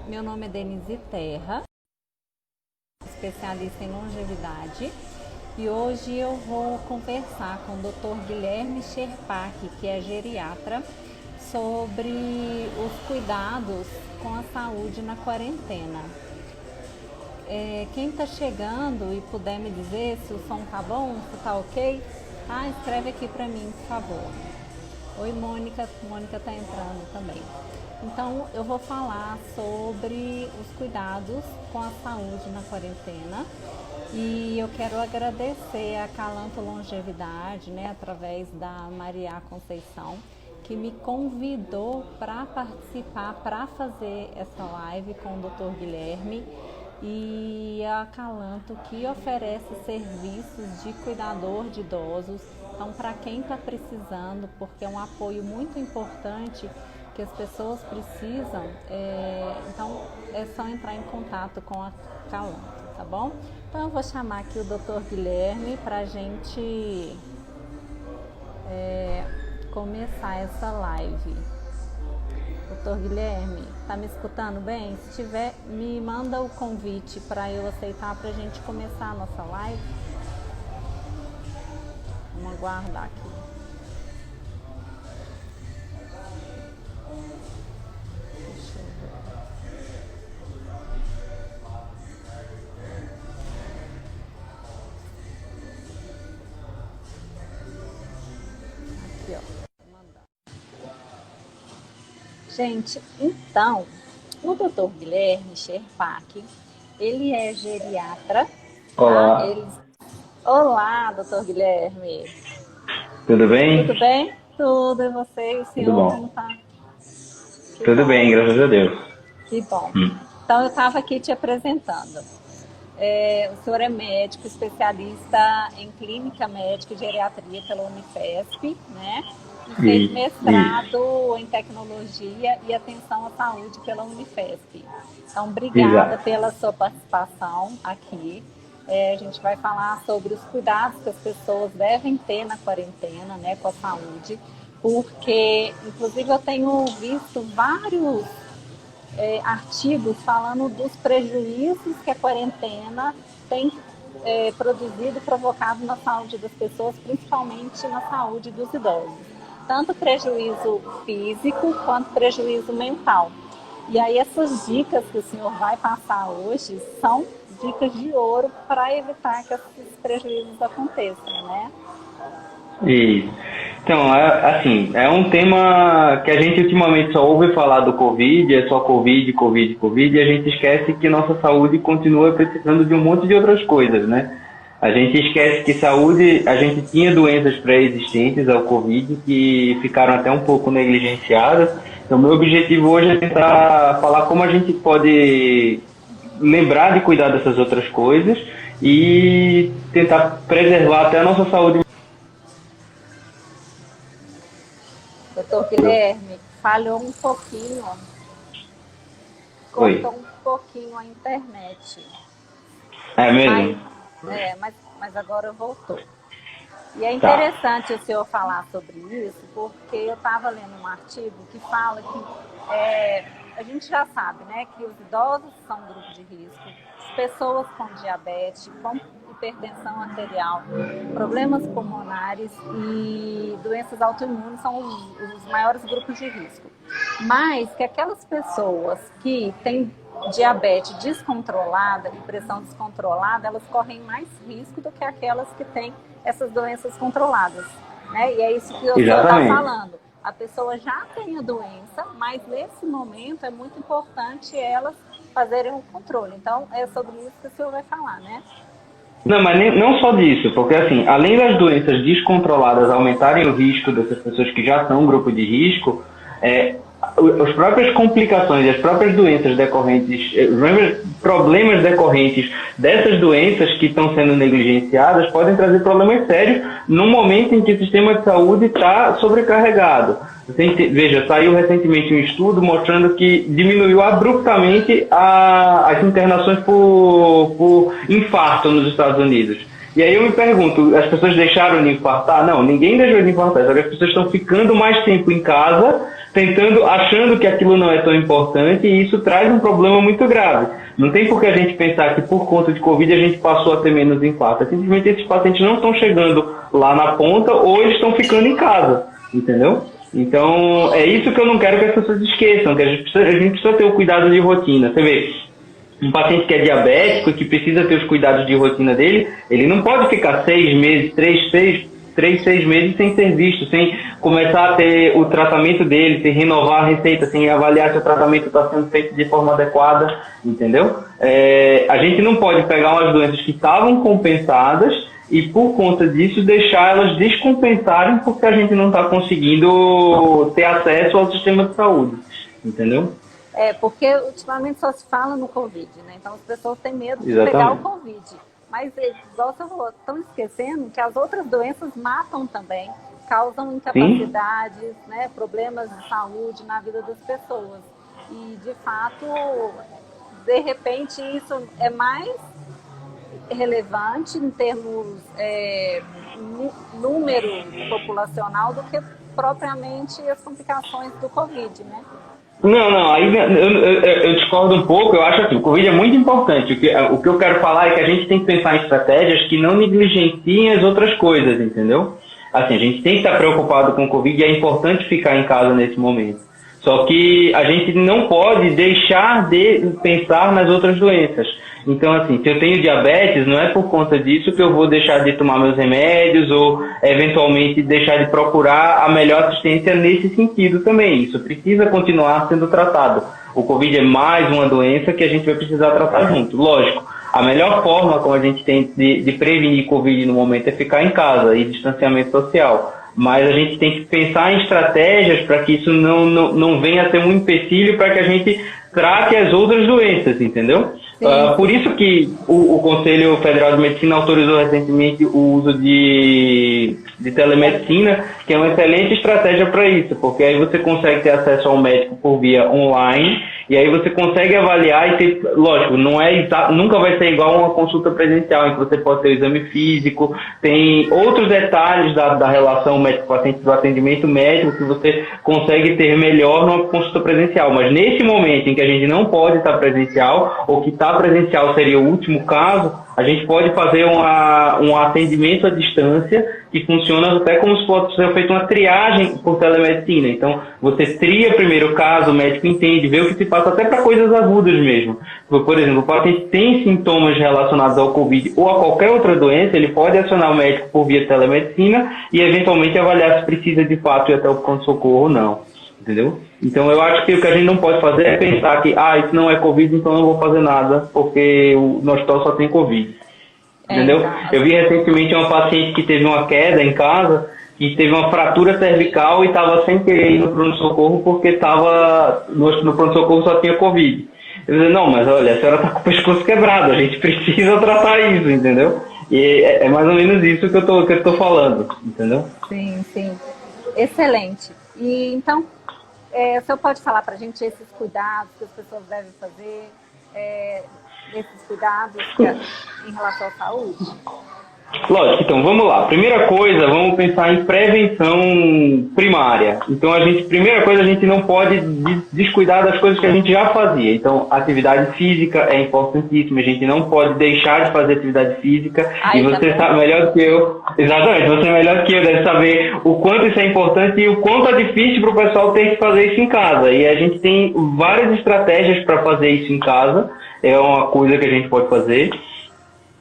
Meu nome é Denise Terra, especialista em longevidade, e hoje eu vou conversar com o Dr. Guilherme Scherpak, que é geriatra, sobre os cuidados com a saúde na quarentena. Quem está chegando e puder me dizer se o som tá bom, se tá ok, escreve aqui para mim, por favor. Oi, Mônica. Mônica está entrando também. Então, eu vou falar sobre os cuidados com a saúde na quarentena e eu quero agradecer a Calanto Longevidade, através da Maria Conceição, que me convidou para participar, para fazer essa live com o Dr. Guilherme, e a Calanto, que oferece serviços de cuidador de idosos. Então, para quem está precisando, porque é um apoio muito importante que as pessoas precisam, então é só entrar em contato com a Calanto, tá bom? Então eu vou chamar aqui o Dr. Guilherme para a gente começar essa live. Dr. Guilherme, tá me escutando bem? Se tiver, me manda o convite para eu aceitar, para a gente começar a nossa live. Vamos aguardar aqui. Deixa eu ver. Aqui, ó. Gente, então, o Dr. Guilherme Scherpak, ele é geriatra. Olá. Olá, Dr. Guilherme. Tudo bem? Tudo bem? Tudo, e você? E o senhor? Tudo bom. Como tá? Tudo bem, graças a Deus. Que bom. Então, eu estava aqui te apresentando. O senhor é médico, especialista em clínica médica e geriatria pela Unifesp, né? E fez mestrado em tecnologia e atenção à saúde pela Unifesp. Então, obrigada pela sua participação aqui. A gente vai falar sobre os cuidados que as pessoas devem ter na quarentena, com a saúde, porque, inclusive, eu tenho visto vários artigos falando dos prejuízos que a quarentena tem produzido, provocado na saúde das pessoas, principalmente na saúde dos idosos. Tanto prejuízo físico quanto prejuízo mental. E aí essas dicas que o senhor vai passar hoje são dicas de ouro para evitar que esses prejuízos aconteçam, né? Isso. Então, é um tema que a gente ultimamente só ouve falar do Covid, é só Covid, e a gente esquece que nossa saúde continua precisando de um monte de outras coisas, né? A gente esquece que a gente tinha doenças pré-existentes ao Covid que ficaram até um pouco negligenciadas. Então, meu objetivo hoje é tentar falar como a gente pode lembrar de cuidar dessas outras coisas e tentar preservar até a nossa saúde. Doutor Guilherme, falhou um pouquinho, cortou um pouquinho a internet. É mesmo? Mas agora voltou. E é interessante o senhor falar sobre isso, porque eu estava lendo um artigo que fala que a gente já sabe, que os idosos são um grupo de risco, as pessoas com diabetes, com hipertensão arterial, problemas pulmonares e doenças autoimunes são os maiores grupos de risco. Mas que aquelas pessoas que têm diabetes descontrolada e pressão descontrolada, elas correm mais risco do que aquelas que têm essas doenças controladas, né? E é isso que o senhor está falando. A pessoa já tem a doença, mas nesse momento é muito importante elas fazerem o controle. Então, é sobre isso que o senhor vai falar, né? Não, mas não só disso, porque assim, além das doenças descontroladas aumentarem o risco dessas pessoas que já são um grupo de risco, as próprias complicações, as próprias doenças decorrentes, os problemas decorrentes dessas doenças que estão sendo negligenciadas podem trazer problemas sérios no momento em que o sistema de saúde está sobrecarregado. Veja, saiu recentemente um estudo mostrando que diminuiu abruptamente as internações por infarto nos Estados Unidos. E aí eu me pergunto, as pessoas deixaram de infartar? Não, ninguém deixou de infartar, só que as pessoas estão ficando mais tempo em casa tentando, achando que aquilo não é tão importante, e isso traz um problema muito grave. Não tem por que a gente pensar que por conta de Covid a gente passou a ter menos infarto. Simplesmente esses pacientes não estão chegando lá na ponta ou eles estão ficando em casa, entendeu? Então, é isso que eu não quero que as pessoas esqueçam, que a gente precisa ter o cuidado de rotina. Você vê, um paciente que é diabético, que precisa ter os cuidados de rotina dele, ele não pode ficar 6 meses, 6 meses sem ser visto, sem começar a ter o tratamento dele, sem renovar a receita, sem avaliar se o tratamento está sendo feito de forma adequada, entendeu? A gente não pode pegar umas doenças que estavam compensadas e, por conta disso, deixar elas descompensarem porque a gente não está conseguindo ter acesso ao sistema de saúde, entendeu? Porque ultimamente só se fala no Covid, né? Então as pessoas têm medo de Exatamente. pegar o Covid. Mas, igual você falou, estão esquecendo que as outras doenças matam também, causam incapacidades, né, problemas de saúde na vida das pessoas. E, de fato, de repente, isso é mais relevante em termos número populacional do que propriamente as complicações do Covid, né? Não, aí eu discordo um pouco. Eu acho que o Covid é muito importante. O que eu quero falar é que a gente tem que pensar em estratégias que não negligenciem as outras coisas, entendeu? Assim, a gente tem que estar preocupado com o Covid e é importante ficar em casa nesse momento. Só que a gente não pode deixar de pensar nas outras doenças. Então, assim, se eu tenho diabetes, não é por conta disso que eu vou deixar de tomar meus remédios ou, eventualmente, deixar de procurar a melhor assistência nesse sentido também. Isso precisa continuar sendo tratado. O Covid é mais uma doença que a gente vai precisar tratar junto. Lógico, a melhor forma como a gente tem de prevenir Covid no momento é ficar em casa e distanciamento social. Mas a gente tem que pensar em estratégias para que isso não venha a ser um empecilho para que a gente trate as outras doenças, entendeu? Por isso que o Conselho Federal de Medicina autorizou recentemente o uso de telemedicina, que é uma excelente estratégia para isso, porque aí você consegue ter acesso ao médico por via online, e aí você consegue avaliar e ter, lógico, nunca vai ser igual a uma consulta presencial, em que você pode ter o exame físico, tem outros detalhes da relação médico-paciente, do atendimento médico, que você consegue ter melhor numa consulta presencial. Mas nesse momento em que a gente não pode estar presencial, ou que está presencial seria o último caso, a gente pode fazer um atendimento à distância que funciona até como se fosse feita uma triagem por telemedicina. Então, você tria primeiro o caso, o médico entende, vê o que se passa até para coisas agudas mesmo. Por exemplo, o paciente tem sintomas relacionados ao Covid ou a qualquer outra doença, ele pode acionar o médico por via telemedicina e eventualmente avaliar se precisa de fato ir até o pronto-socorro ou não. Entendeu? Então eu acho que o que a gente não pode fazer é pensar que isso não é Covid, então eu não vou fazer nada, porque no hospital só tem Covid. Entendeu? Eu vi recentemente uma paciente que teve uma queda em casa, que teve uma fratura cervical e estava sem querer ir no pronto-socorro porque no pronto-socorro só tinha Covid. Eu disse, não, mas olha, a senhora está com o pescoço quebrado, a gente precisa tratar isso, entendeu? E é mais ou menos isso que eu tô falando, entendeu? Sim, sim. Excelente. E então, o senhor pode falar para a gente esses cuidados que as pessoas devem fazer, esses cuidados em relação à saúde? Lógico, então vamos lá. Primeira coisa, vamos pensar em prevenção primária. Então primeira coisa, a gente não pode descuidar das coisas que a gente já fazia. Então, atividade física é importantíssima, a gente não pode deixar de fazer atividade física. E você sabe melhor do que eu, exatamente, você melhor do que eu deve saber o quanto isso é importante e o quanto é difícil para o pessoal ter que fazer isso em casa. E a gente tem várias estratégias para fazer isso em casa, é uma coisa que a gente pode fazer.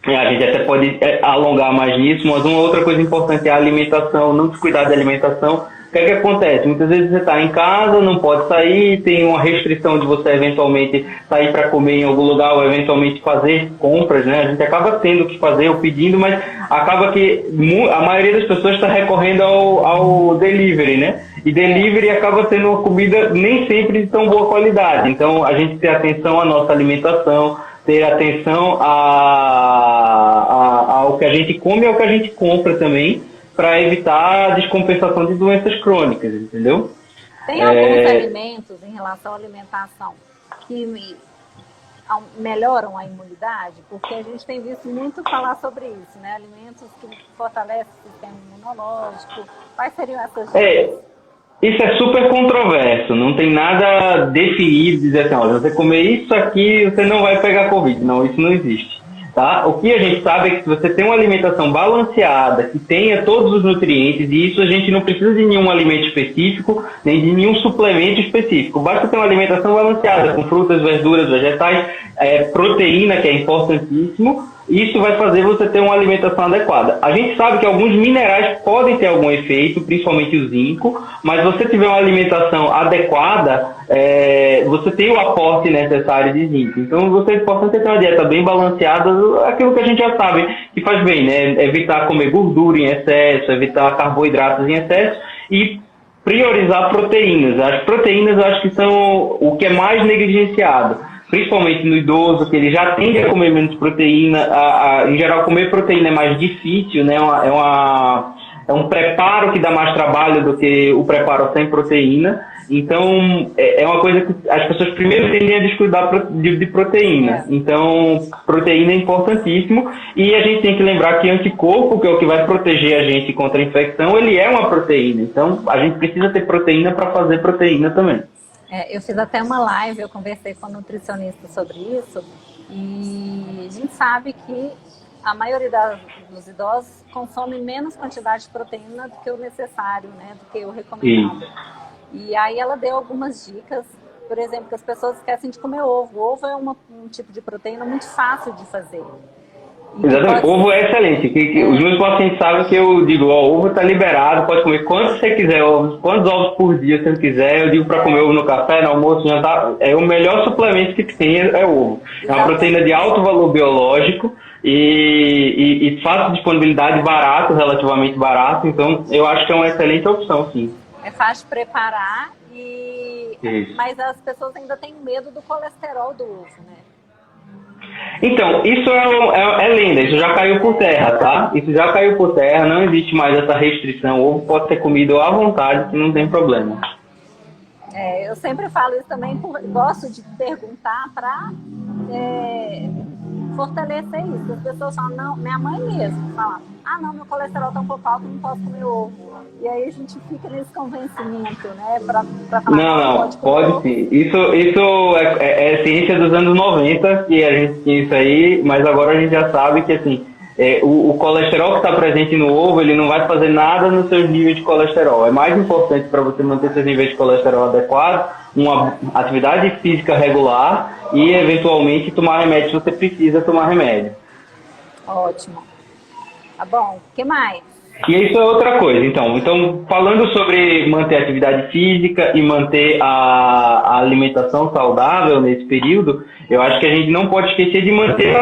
A gente até pode alongar mais nisso, mas uma outra coisa importante é a alimentação, não descuidar da alimentação. O que acontece? Muitas vezes você está em casa, não pode sair, tem uma restrição de você eventualmente sair para comer em algum lugar ou eventualmente fazer compras, né? A gente acaba tendo que fazer ou pedindo, mas acaba que a maioria das pessoas está recorrendo ao delivery, né? E delivery acaba sendo uma comida nem sempre de tão boa qualidade. Então, a gente ter atenção à nossa alimentação, ter atenção ao que a gente come e ao que a gente compra também, para evitar a descompensação de doenças crônicas, entendeu? Tem alguns alimentos em relação à alimentação que melhoram a imunidade? Porque a gente tem visto muito falar sobre isso, né? Alimentos que fortalecem o sistema imunológico. Quais seriam essas dicas? Isso é super controverso, não tem nada definido, dizer assim, olha, você comer isso aqui, você não vai pegar Covid. Não, isso não existe. Tá? O que a gente sabe é que se você tem uma alimentação balanceada, que tenha todos os nutrientes, e isso a gente não precisa de nenhum alimento específico, nem de nenhum suplemento específico. Basta ter uma alimentação balanceada, com frutas, verduras, vegetais, proteína, que é importantíssimo. Isso vai fazer você ter uma alimentação adequada. A gente sabe que alguns minerais podem ter algum efeito, principalmente o zinco, mas se você tiver uma alimentação adequada, você tem o aporte necessário de zinco. Então, você é importante ter uma dieta bem balanceada, aquilo que a gente já sabe que faz bem, né? Evitar comer gordura em excesso, evitar carboidratos em excesso e priorizar proteínas. As proteínas eu acho que são o que é mais negligenciado. Principalmente no idoso, que ele já tende a comer menos proteína. Em geral, comer proteína é mais difícil, né? É um preparo que dá mais trabalho do que o preparo sem proteína. Então, é uma coisa que as pessoas primeiro tendem a descuidar de proteína. Então, proteína é importantíssimo. E a gente tem que lembrar que anticorpo, que é o que vai proteger a gente contra a infecção, ele é uma proteína. Então, a gente precisa ter proteína para fazer proteína também. Eu fiz até uma live, eu conversei com um nutricionista sobre isso, e a gente sabe que a maioria dos idosos consome menos quantidade de proteína do que o necessário, né, do que o recomendado. E aí ela deu algumas dicas, por exemplo, que as pessoas esquecem de comer ovo. O ovo é um tipo de proteína muito fácil de fazer. Exatamente, ovo é excelente. Os meus pacientes sabem que eu digo, o ovo está liberado, pode comer quantos você quiser, quantos ovos por dia você quiser. Eu digo para comer ovo no café, no almoço, jantar. É o melhor suplemento que tem, é ovo. É uma proteína de alto valor biológico e fácil disponibilidade, barato, relativamente barato. Então, eu acho que é uma excelente opção, sim. É fácil de preparar, mas as pessoas ainda têm medo do colesterol do ovo, né? Então, isso é lenda, isso já caiu por terra, tá? Isso já caiu por terra, não existe mais essa restrição. O ovo pode ser comido à vontade, que não tem problema. Eu sempre falo isso também, gosto de perguntar para fortalecer isso. As pessoas falam, não, minha mãe mesmo fala, não, meu colesterol tá um pouco alto, não posso comer ovo. E aí a gente fica nesse convencimento, né, pra falar, não, pode sim. Isso é ciência dos anos 90, que a gente tinha isso aí, mas agora a gente já sabe que, assim, o colesterol que está presente no ovo, ele não vai fazer nada nos seus níveis de colesterol. É mais importante para você manter seus níveis de colesterol adequados, uma atividade física regular e, eventualmente, tomar remédio se você precisa tomar remédio. Ótimo. Tá bom, o que mais? E isso é outra coisa, então falando sobre manter a atividade física e manter a alimentação saudável nesse período, eu acho que a gente não pode esquecer de manter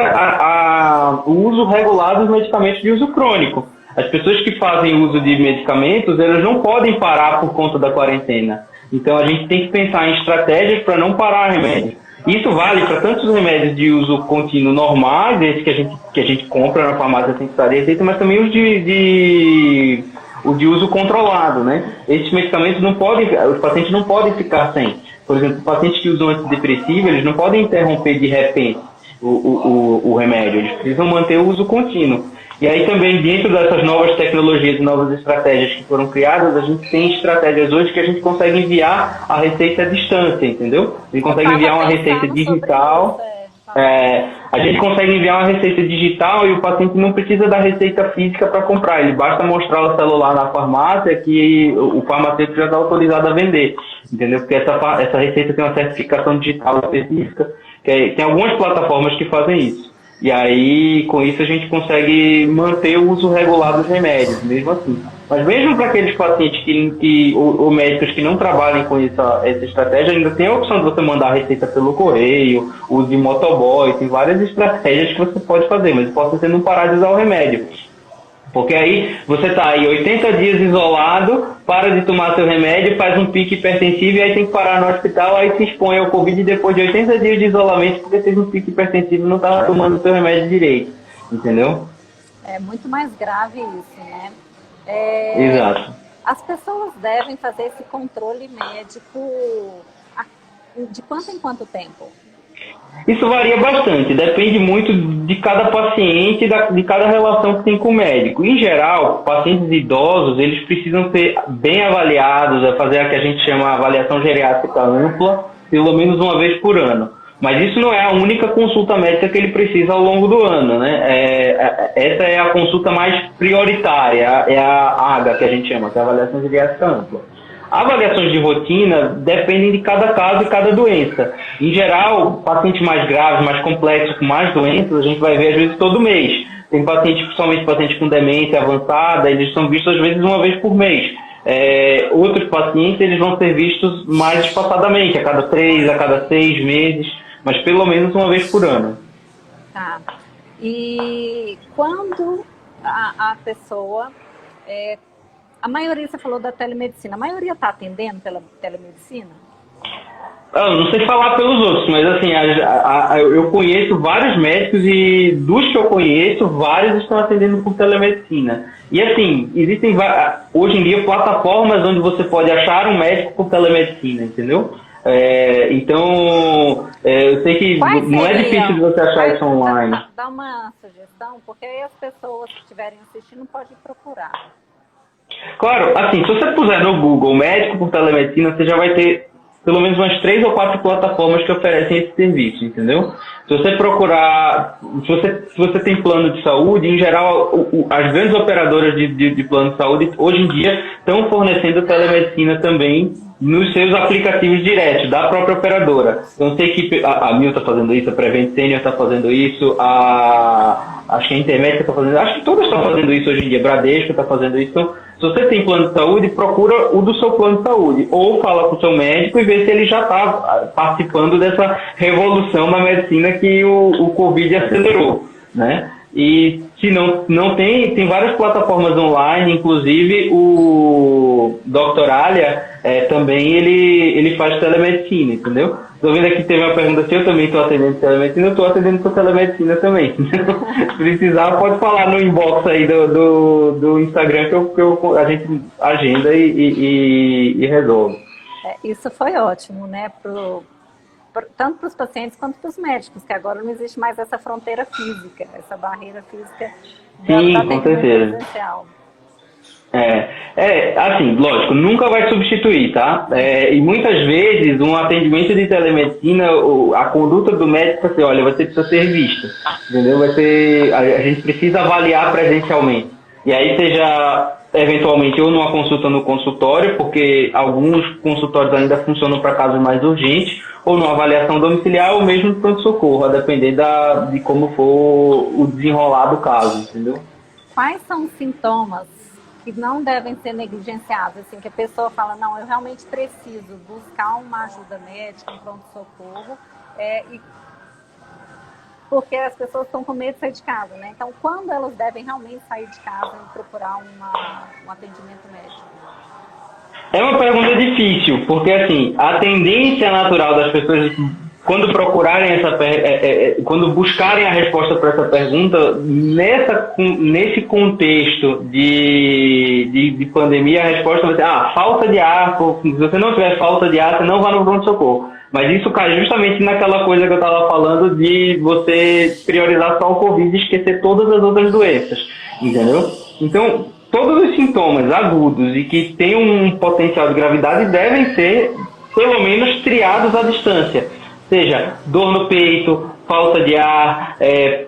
o uso regular dos medicamentos de uso crônico. As pessoas que fazem uso de medicamentos, elas não podem parar por conta da quarentena. Então a gente tem que pensar em estratégias para não parar remédio. Isso vale para tantos remédios de uso contínuo normais, esses que a gente compra na farmácia sem precisar de receita, mas também os de uso controlado, né? Esses medicamentos os pacientes não podem ficar sem. Por exemplo, pacientes que usam antidepressivo, eles não podem interromper de repente o remédio, eles precisam manter o uso contínuo. E aí também, dentro dessas novas tecnologias e novas estratégias que foram criadas, a gente tem estratégias hoje que a gente consegue enviar a receita à distância, entendeu? A gente consegue enviar uma receita digital. A gente consegue enviar uma receita digital e o paciente não precisa da receita física para comprar. Ele basta mostrar o celular na farmácia que o farmacêutico já está autorizado a vender, entendeu? Porque essa receita tem uma certificação digital específica. Tem algumas plataformas que fazem isso. E aí, com isso, a gente consegue manter o uso regular dos remédios, mesmo assim. Mas mesmo para aqueles pacientes ou médicos que não trabalhem com essa estratégia, ainda tem a opção de você mandar a receita pelo correio, uso de motoboy, tem várias estratégias que você pode fazer, mas pode ser não parar de usar o remédio. Porque aí você está aí 80 dias isolado, para de tomar seu remédio, faz um pico hipertensivo e aí tem que parar no hospital, aí se expõe ao Covid depois de 80 dias de isolamento porque teve um pico hipertensivo e não estava tomando seu remédio direito. Entendeu? É muito mais grave isso, né? Exato. As pessoas devem fazer esse controle médico de quanto em quanto tempo? Isso varia bastante, depende muito de cada paciente, de cada relação que tem com o médico. Em geral, pacientes idosos, eles precisam ser bem avaliados, fazer a que a gente chama de avaliação geriátrica ampla, pelo menos uma vez por ano. Mas isso não é a única consulta médica que ele precisa ao longo do ano, né? Essa é a consulta mais prioritária, é a AGA, que a gente chama, que é a avaliação geriátrica ampla. Avaliações de rotina dependem de cada caso e cada doença. Em geral, pacientes mais graves, mais complexos, com mais doenças, a gente vai ver às vezes todo mês. Tem pacientes, principalmente pacientes com demência avançada, eles são vistos às vezes uma vez por mês. Outros pacientes, eles vão ser vistos mais espaçadamente, a cada 3, a cada 6 meses, mas pelo menos uma vez por ano. Tá. E quando a pessoa... a maioria, você falou da telemedicina, a maioria está atendendo pela telemedicina? Eu não sei falar pelos outros, mas assim, eu conheço vários médicos e dos que eu conheço, vários estão atendendo por telemedicina. E assim, existem hoje em dia plataformas onde você pode achar um médico por telemedicina, entendeu? Então, eu sei que não é difícil de você achar isso online. Dá uma sugestão, porque aí as pessoas que estiverem assistindo podem procurar. Claro, assim, se você puser no Google médico por telemedicina, você já vai ter pelo menos umas 3 ou 4 plataformas que oferecem esse serviço, entendeu? Se você procurar, se você tem plano de saúde, em geral, as grandes operadoras de plano de saúde, hoje em dia, estão fornecendo telemedicina também nos seus aplicativos diretos, da própria operadora. Então, sei que a Mil está fazendo isso, a Prevent Senior está fazendo isso, acho que a Intermédica está fazendo isso, acho que todas estão fazendo isso hoje em dia, Bradesco está fazendo isso. Então, se você tem plano de saúde, procura o do seu plano de saúde. Ou fala com o seu médico e vê se ele já está participando dessa revolução na medicina que o Covid acelerou, né? E se não tem várias plataformas online, inclusive o Dr. Alia também ele faz telemedicina, entendeu? Estou vendo aqui que teve uma pergunta se eu também estou atendendo telemedicina, eu estou atendendo por telemedicina também. Se precisar, pode falar no inbox aí do Instagram que a gente agenda e resolve. Isso foi ótimo, né? Tanto para os pacientes quanto para os médicos, que agora não existe mais essa fronteira física, essa barreira física do atendimento presencial. Assim, lógico, nunca vai substituir, tá? E muitas vezes um atendimento de telemedicina, a conduta do médico vai ser, olha, você precisa ser visto, entendeu? A gente precisa avaliar presencialmente. E aí seja eventualmente ou numa consulta no consultório, porque alguns consultórios ainda funcionam para casos mais urgentes, ou numa avaliação domiciliar, ou mesmo no pronto-socorro, a depender de como for o desenrolar do caso, entendeu? Quais são os sintomas que não devem ser negligenciados, assim, que a pessoa fala, não, eu realmente preciso buscar uma ajuda médica, um pronto-socorro, porque as pessoas estão com medo de sair de casa, né? Então, quando elas devem realmente sair de casa e procurar um atendimento médico? É uma pergunta difícil, porque assim, a tendência natural das pessoas, quando procurarem quando buscarem a resposta para essa pergunta, nesse contexto de pandemia, a resposta vai ser, falta de ar, se você não tiver falta de ar, você não vá no pronto-socorro. Mas isso cai justamente naquela coisa que eu estava falando de você priorizar só o Covid e esquecer todas as outras doenças, entendeu? Então, todos os sintomas agudos e que têm um potencial de gravidade devem ser, pelo menos, triados à distância. Seja dor no peito, falta de ar,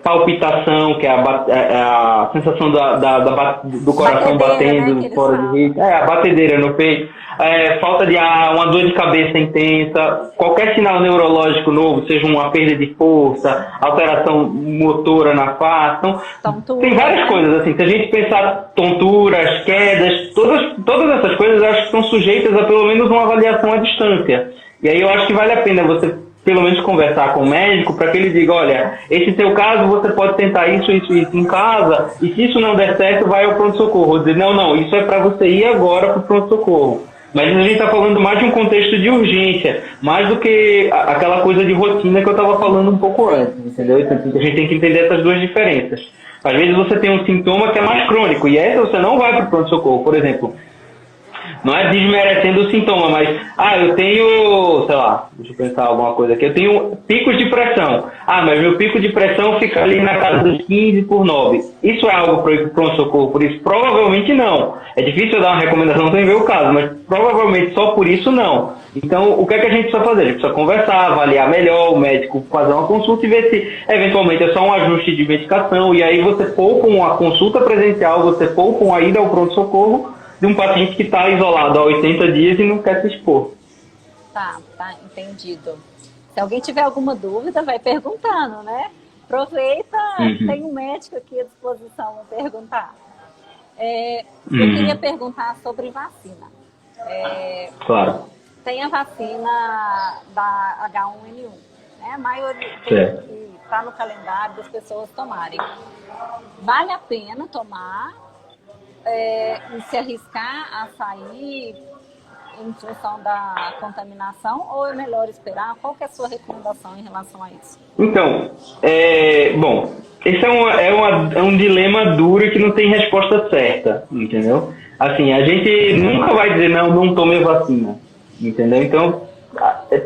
palpitação, que é a sensação do coração batendo, né, fora de ritmo, a batedeira no peito, falta de ar, uma dor de cabeça intensa, qualquer sinal neurológico novo, seja uma perda de força, alteração motora na face, então, tem várias coisas assim. Se a gente pensar tonturas, quedas, todas essas coisas eu acho que são sujeitas a pelo menos uma avaliação à distância. E aí eu acho que vale a pena você pelo menos conversar com o médico para que ele diga, olha, esse seu caso você pode tentar isso em casa, e se isso não der certo, vai ao pronto-socorro. Ou dizer, não, isso é para você ir agora para o pronto-socorro. Mas a gente está falando mais de um contexto de urgência, mais do que aquela coisa de rotina que eu estava falando um pouco antes, entendeu? Então, a gente tem que entender essas duas diferenças. Às vezes você tem um sintoma que é mais crônico, e essa você não vai para o pronto-socorro. Por exemplo, não é desmerecendo o sintoma, mas, eu tenho, sei lá, deixa eu pensar alguma coisa aqui, eu tenho picos de pressão. Mas meu pico de pressão fica ali na casa dos 15/9. Isso é algo para ir para o pronto-socorro? Por isso, provavelmente não. É difícil eu dar uma recomendação sem ver o caso, mas provavelmente só por isso não. Então, o que é que a gente precisa fazer? A gente precisa conversar, avaliar melhor, o médico fazer uma consulta e ver se, eventualmente, é só um ajuste de medicação. E aí você poupa uma consulta presencial, você poupa uma ida ao pronto-socorro de um paciente que está isolado há 80 dias e não quer se expor. Tá, entendido. Se alguém tiver alguma dúvida, vai perguntando, né? Aproveita, tem um médico aqui à disposição para perguntar. Eu queria perguntar sobre vacina. Claro. Tem a vacina da H1N1, né? A maioria que está no calendário das pessoas tomarem. Vale a pena tomar e se arriscar a sair em função da contaminação, ou é melhor esperar? Qual que é a sua recomendação em relação a isso? Então, bom, esse é um dilema duro que não tem resposta certa, entendeu? Assim, a gente nunca vai dizer, não tome a vacina, entendeu? Então,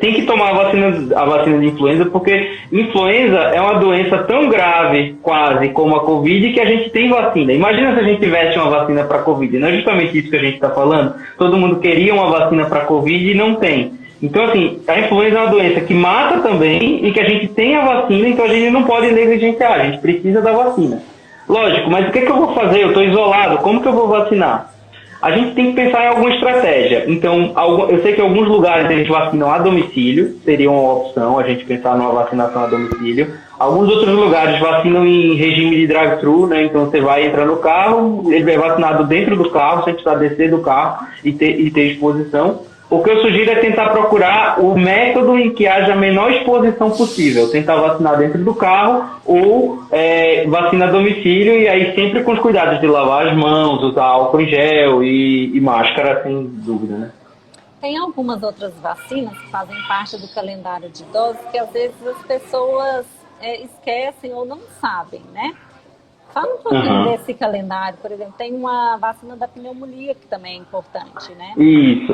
tem que tomar a vacina de influenza, porque influenza é uma doença tão grave, quase, como a Covid, que a gente tem vacina. Imagina se a gente tivesse uma vacina para a Covid. Não é justamente isso que a gente está falando? Todo mundo queria uma vacina para a Covid e não tem. Então, assim, a influenza é uma doença que mata também e que a gente tem a vacina, então a gente não pode negligenciar, a gente precisa da vacina. Lógico, mas o que eu vou fazer? Eu estou isolado, como que eu vou vacinar? A gente tem que pensar em alguma estratégia. Então, eu sei que alguns lugares eles vacinam a domicílio, seria uma opção a gente pensar numa vacinação a domicílio. Alguns outros lugares vacinam em regime de drive-thru, né? Então você vai entrar no carro, ele é vacinado dentro do carro, sem precisar descer do carro e ter exposição. O que eu sugiro é tentar procurar o método em que haja a menor exposição possível. Tentar vacinar dentro do carro ou vacina a domicílio, e aí sempre com os cuidados de lavar as mãos, usar álcool em gel e máscara, sem dúvida, né? Tem algumas outras vacinas que fazem parte do calendário de doses que às vezes as pessoas esquecem ou não sabem, né? Fala um pouquinho desse calendário, por exemplo, tem uma vacina da pneumonia que também é importante, né? Isso.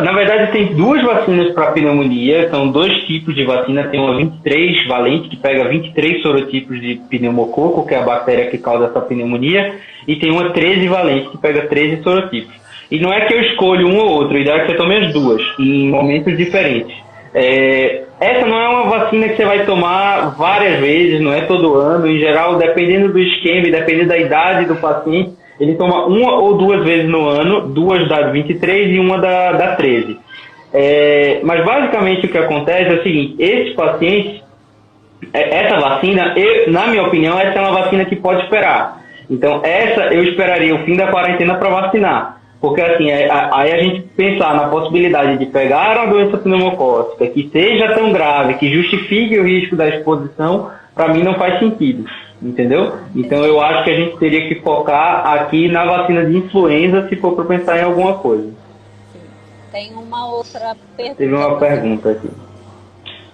Na verdade, tem duas vacinas para pneumonia, são dois tipos de vacina. Tem uma 23 valente, que pega 23 sorotipos de pneumococo, que é a bactéria que causa essa pneumonia, e tem uma 13 valente, que pega 13 sorotipos. E não é que eu escolho um ou outro, a ideia é que você tome as duas, em momentos diferentes. Essa não é uma vacina que você vai tomar várias vezes, não é todo ano. Em geral, dependendo do esquema e dependendo da idade do paciente, ele toma uma ou duas vezes no ano, duas da 23 e uma da 13. Mas basicamente o que acontece é o seguinte: esses pacientes, essa vacina, na minha opinião, essa é uma vacina que pode esperar. Então, essa eu esperaria o fim da quarentena para vacinar. Porque assim, aí a gente pensar na possibilidade de pegar uma doença pneumocócica que seja tão grave, que justifique o risco da exposição, para mim não faz sentido, entendeu? Então eu acho que a gente teria que focar aqui na vacina de influenza, se for para pensar em alguma coisa. Tem uma outra pergunta. Teve uma pergunta aqui.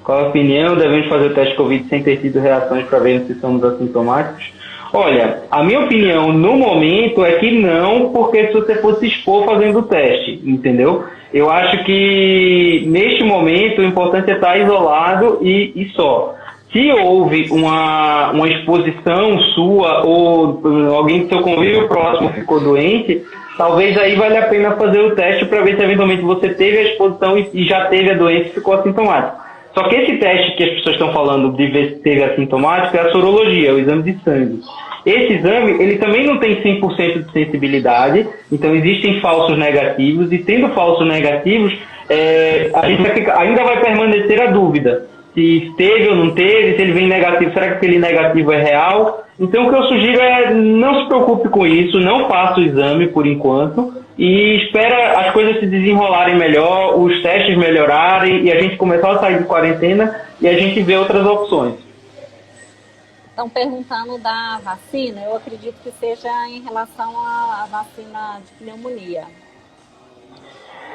Qual a opinião? Devemos fazer o teste Covid sem ter tido reações para ver se somos assintomáticos? Olha, a minha opinião no momento é que não, porque se você for se expor fazendo o teste, entendeu? Eu acho que neste momento o importante é estar isolado e só. Se houve uma exposição sua ou alguém do seu convívio próximo ficou doente, talvez aí valha a pena fazer o teste para ver se eventualmente você teve a exposição e já teve a doença e ficou assintomático. Só que esse teste que as pessoas estão falando de ver se teve assintomático é a sorologia, o exame de sangue. Esse exame, ele também não tem 100% de sensibilidade, então existem falsos negativos, e tendo falsos negativos, a gente ainda vai permanecer a dúvida se teve ou não teve, se ele vem negativo, será que aquele negativo é real? Então o que eu sugiro é não se preocupe com isso, não faça o exame por enquanto, e espera as coisas se desenrolarem melhor, os testes melhorarem e a gente começar a sair de quarentena e a gente vê outras opções. Estão perguntando da vacina, eu acredito que seja em relação à vacina de pneumonia.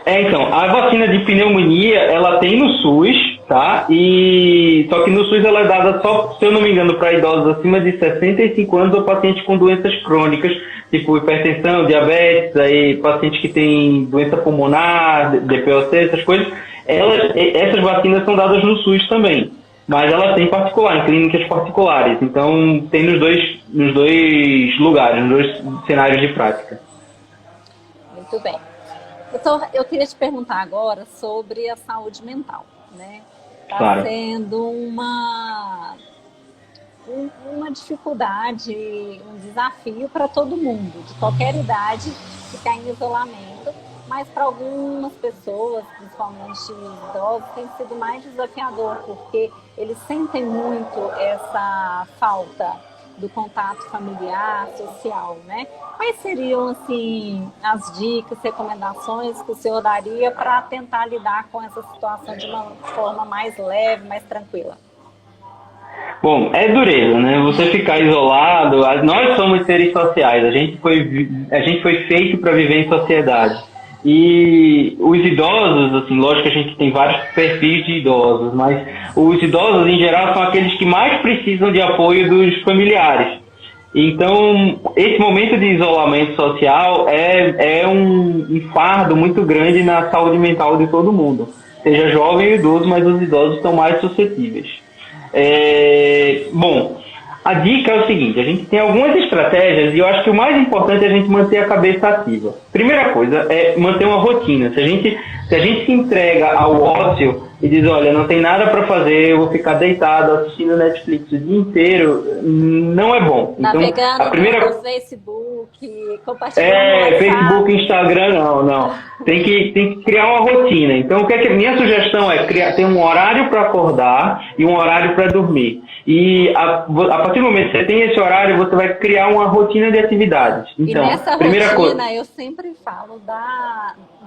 Então, a vacina de pneumonia, ela tem no SUS, tá? E só que no SUS ela é dada só, se eu não me engano, para idosos acima de 65 anos ou pacientes com doenças crônicas, tipo hipertensão, diabetes, aí pacientes que têm doença pulmonar, DPOC, essas coisas. Essas vacinas são dadas no SUS também, mas elas têm particular, em clínicas particulares. Então tem nos dois lugares, nos dois cenários de prática. Muito bem. Eu queria te perguntar agora sobre a saúde mental, né? Está sendo uma dificuldade, um desafio para todo mundo, de qualquer idade, ficar em isolamento, mas para algumas pessoas, principalmente idosos, tem sido mais desafiador, porque eles sentem muito essa falta do contato familiar, social, né? Quais seriam, assim, as dicas, recomendações que o senhor daria para tentar lidar com essa situação de uma forma mais leve, mais tranquila? Bom, é dureza, né? Você ficar isolado, nós somos seres sociais, a gente foi feito para viver em sociedade. E os idosos, assim, lógico que a gente tem vários perfis de idosos, mas os idosos em geral são aqueles que mais precisam de apoio dos familiares. Então, esse momento de isolamento social é um fardo muito grande na saúde mental de todo mundo, seja jovem ou idoso, mas os idosos estão mais suscetíveis. Bom, a dica é o seguinte, a gente tem algumas estratégias e eu acho que o mais importante é a gente manter a cabeça ativa. Primeira coisa é manter uma rotina. Se a gente se entrega ao ócio e diz, olha, não tem nada para fazer, eu vou ficar deitado assistindo Netflix o dia inteiro, não é bom. Navegando no Facebook, compartilhando Facebook, Instagram, não. Tem que criar uma rotina. Então, minha sugestão é ter um horário para acordar e um horário para dormir. E a partir do momento que você tem esse horário, você vai criar uma rotina de atividades. Então, e nessa rotina, eu sempre falo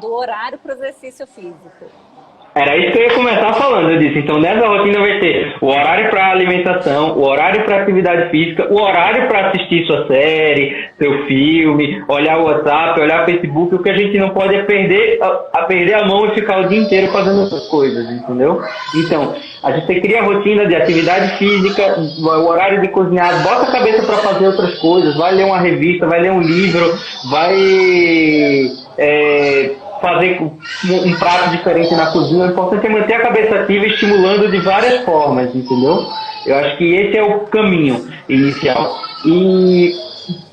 do horário para o exercício físico. Era isso que eu ia começar falando, eu disse. Então, nessa rotina vai ter o horário para alimentação, o horário para atividade física, o horário para assistir sua série, seu filme, olhar o WhatsApp, olhar o Facebook. O que a gente não pode é perder a mão e ficar o dia inteiro fazendo essas coisas, entendeu? Então, a gente cria a rotina de atividade física, o horário de cozinhar, bota a cabeça para fazer outras coisas, vai ler uma revista, vai ler um livro, vai fazer um prato diferente na cozinha. O importante é manter a cabeça ativa, estimulando de várias formas, entendeu? Eu acho que esse é o caminho inicial. E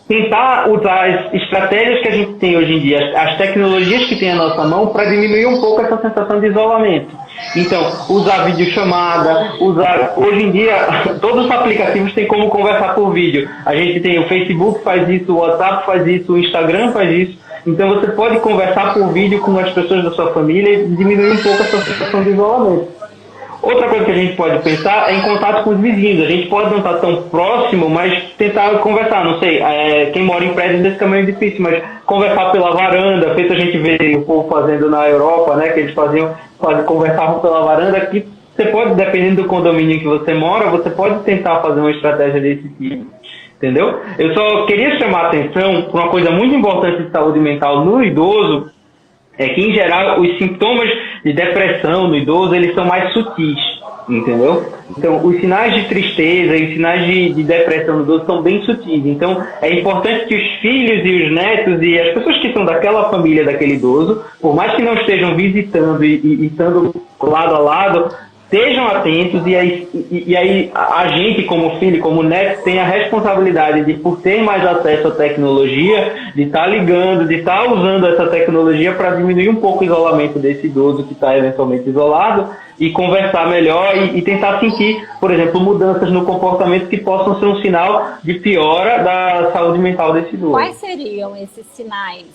tentar usar as estratégias que a gente tem hoje em dia, as tecnologias que tem à nossa mão, para diminuir um pouco essa sensação de isolamento. Então, usar videochamada, hoje em dia, todos os aplicativos têm como conversar por vídeo. A gente tem o Facebook faz isso, o WhatsApp faz isso, o Instagram faz isso. Então você pode conversar por vídeo com as pessoas da sua família e diminuir um pouco essa sensação de isolamento. Outra coisa que a gente pode pensar é em contato com os vizinhos. A gente pode não estar tão próximo, mas tentar conversar. Não sei, quem mora em prédio desse caminho é difícil, mas conversar pela varanda, feito a gente vê o povo fazendo na Europa, né, que eles conversavam pela varanda, que você pode, dependendo do condomínio que você mora, você pode tentar fazer uma estratégia desse tipo. Entendeu? Eu só queria chamar a atenção para uma coisa muito importante de saúde mental no idoso, é que, em geral, os sintomas de depressão no idoso, eles são mais sutis, entendeu? Então, os sinais de tristeza e os sinais de depressão no idoso são bem sutis. Então, é importante que os filhos e os netos e as pessoas que são daquela família, daquele idoso, por mais que não estejam visitando e estando lado a lado, estejam atentos e aí a gente, como filho, como neto, tem a responsabilidade de, por ter mais acesso à tecnologia, de estar ligando, de estar usando essa tecnologia para diminuir um pouco o isolamento desse idoso que está eventualmente isolado e conversar melhor e tentar sentir, por exemplo, mudanças no comportamento que possam ser um sinal de piora da saúde mental desse idoso. Quais seriam esses sinais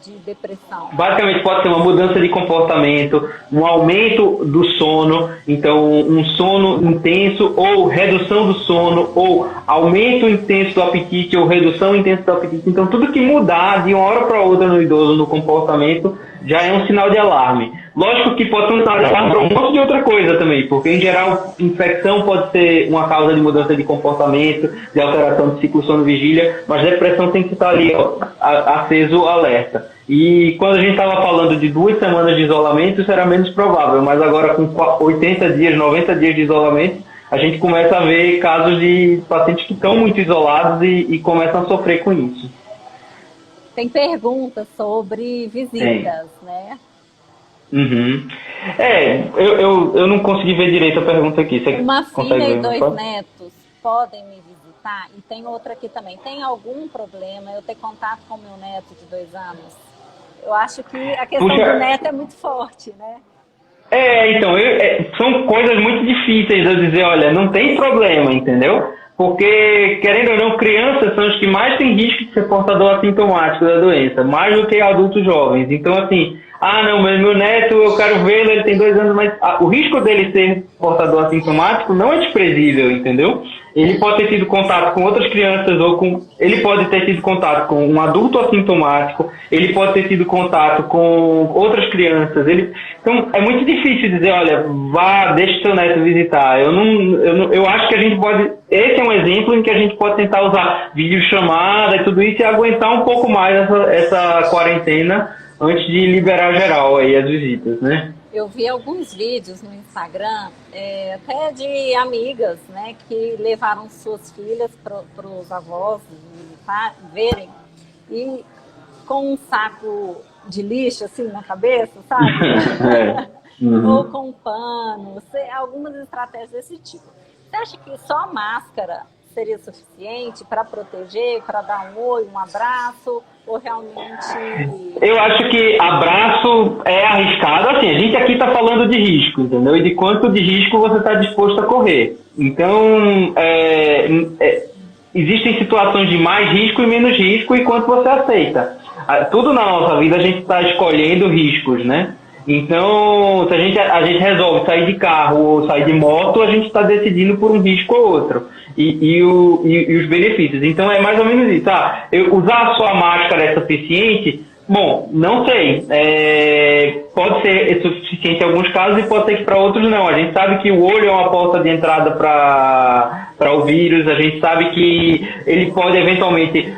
de depressão? Basicamente pode ser uma mudança de comportamento, um aumento do sono, então um sono intenso ou redução do sono, ou aumento intenso do apetite ou redução intensa do apetite. Então tudo que mudar de uma hora para outra no idoso no comportamento já é um sinal de alarme. Lógico que pode ser para um monte de outra coisa também, porque em geral infecção pode ser uma causa de mudança de comportamento, de alteração de ciclo sono-vigília, mas depressão tem que estar ali, ó, aceso o alerta. E quando a gente estava falando de 2 semanas de isolamento, isso era menos provável, mas agora com 80 dias, 90 dias de isolamento, a gente começa a ver casos de pacientes que estão muito isolados e começam a sofrer com isso. Tem perguntas sobre visitas, né? Uhum. Eu não consegui ver direito a pergunta aqui. Você uma filha ver, e 2 netos podem me visitar? E tem outra aqui também. Tem algum problema eu ter contato com meu neto de 2 anos? Eu acho que a questão do neto é muito forte, né? Então, são coisas muito difíceis de eu dizer, olha, não tem problema, entendeu? Porque, querendo ou não, crianças são os que mais têm risco de ser portador assintomático da doença, mais do que adultos jovens. Então, assim, não, mas meu neto, eu quero vê-lo, ele tem 2 anos, mas o risco dele ser portador assintomático não é desprezível, entendeu? Ele pode ter tido contato com outras crianças, ele pode ter tido contato com um adulto assintomático, ele pode ter tido contato com outras crianças. Então, é muito difícil dizer, olha, deixe seu neto visitar. Eu acho que a gente pode... Esse é um exemplo em que a gente pode tentar usar videochamada e tudo isso e aguentar um pouco mais essa quarentena antes de liberar geral aí as visitas, né? Eu vi alguns vídeos no Instagram, até de amigas, né, que levaram suas filhas para os avós verem, e com um saco de lixo assim na cabeça, sabe? Ou com um pano, algumas estratégias desse tipo. Você acha que só a máscara seria suficiente para proteger, para dar um oi, um abraço, ou realmente... Eu acho que abraço é arriscado. Assim, a gente aqui está falando de risco, entendeu? E de quanto de risco você está disposto a correr. Então, existem situações de mais risco e menos risco e quanto você aceita. Tudo na nossa vida a gente está escolhendo riscos, né? Então, se a gente resolve sair de carro ou sair de moto, a gente está decidindo por um risco ou outro. E os benefícios. Então, é mais ou menos isso. Usar só a máscara é suficiente? Bom, não sei. Pode ser suficiente em alguns casos e pode ser que para outros não. A gente sabe que o olho é uma porta de entrada para o vírus. A gente sabe que ele pode eventualmente